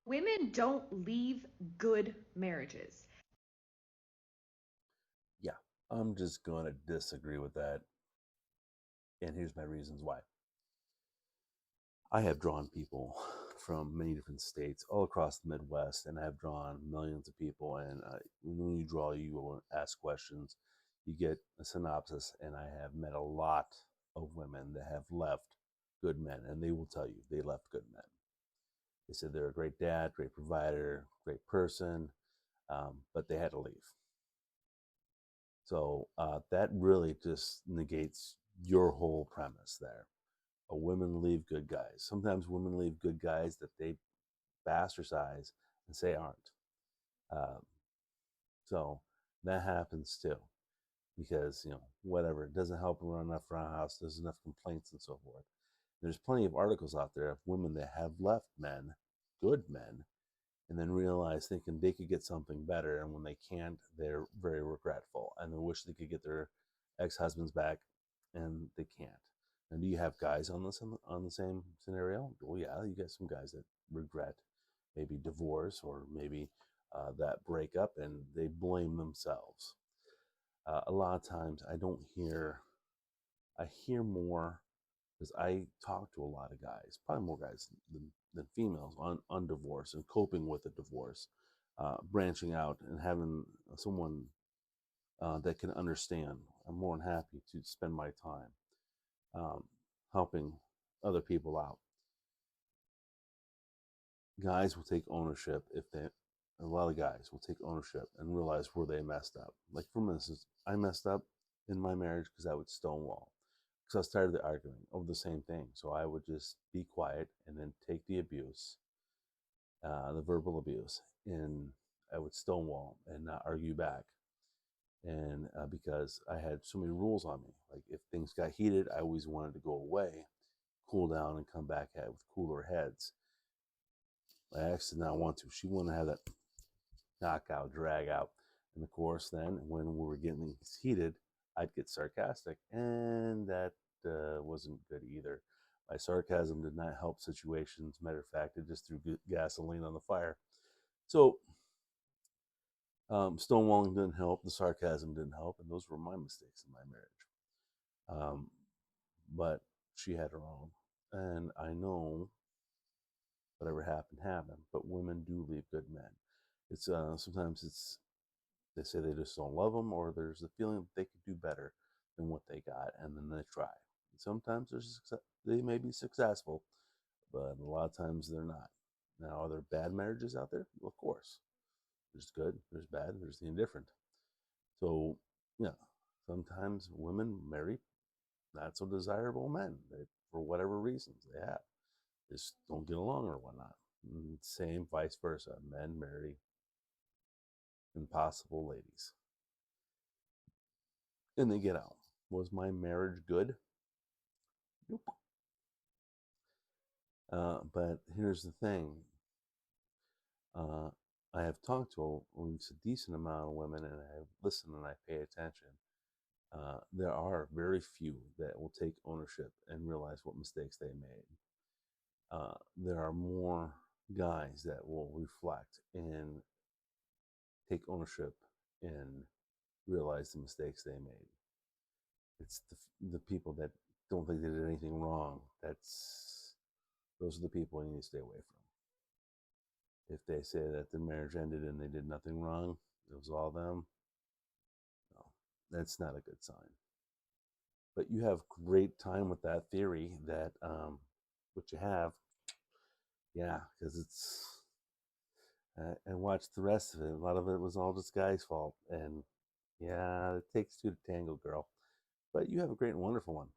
Women don't leave good marriages. Yeah, I'm just going to disagree with that. And here's my reasons why. I have drawn people from many different states all across the Midwest, and I've drawn millions of people. And when you draw, you will ask questions, you get a synopsis. And I have met a lot of women that have left good men, and they will tell you they left good men. They said they're a great dad, great provider, great person, but they had to leave. So that really just negates your whole premise there. Women leave good guys. Sometimes women leave good guys that they bastardize and say aren't. Um, so that happens too, because whatever, it doesn't help run enough around the house. There's enough complaints and so forth. There's plenty of articles out there of women that have left men, good men, and then realize thinking they could get something better, and when they can't, they're very regretful and they wish they could get their ex-husbands back, and they can't. And do you have guys on the same scenario? Well, yeah, you got some guys that regret maybe divorce or maybe that breakup, and they blame themselves. A lot of times, I hear more because I talk to a lot of guys, probably more guys than females, on divorce and coping with a divorce, branching out and having someone that can understand. I'm more than happy to spend my time um, helping other people out. Guys will take ownership if they, a lot of guys will take ownership and realize where they messed up. Like, for instance, I messed up in my marriage because I would stonewall. Because I was tired of the arguing over the same thing. So I would just be quiet and then take the abuse, the verbal abuse, and I would stonewall and not argue back. And because I had so many rules on me, like if things got heated, I always wanted to go away, cool down, and come back at it with cooler heads. My ex did not want to. She wanted to have that knockout, drag out. And of course, then when we were getting heated, I'd get sarcastic, and that wasn't good either. My sarcasm did not help situations. Matter of fact, it just threw gasoline on the fire. So, stonewalling didn't help. The sarcasm didn't help, and those were my mistakes in my marriage. But she had her own, and I know whatever happened happened. But women do leave good men. It's sometimes it's they say they just don't love them, or there's a feeling that they could do better than what they got, and then they try. And sometimes they may be successful, but a lot of times they're not. Now, are there bad marriages out there? Well, of course. There's good, there's bad, there's the indifferent. So, yeah, sometimes women marry not so desirable men for whatever reasons they have. Just don't get along or whatnot. And same vice versa. Men marry impossible ladies and they get out. Was my marriage good? Nope. But here's the thing. Uh, I have talked to a decent amount of women, and I listen and I pay attention. There are very few that will take ownership and realize what mistakes they made. There are more guys that will reflect and take ownership and realize the mistakes they made. It's the people that don't think they did anything wrong. Those are the people you need to stay away from. If they say that the marriage ended and they did nothing wrong, it was all them, no, that's not a good sign. But you have great time with that theory that what you have, yeah, because it's and watch the rest of it. A lot of it was all this guy's fault, and yeah, it takes two to tango, girl. But you have a great and wonderful one.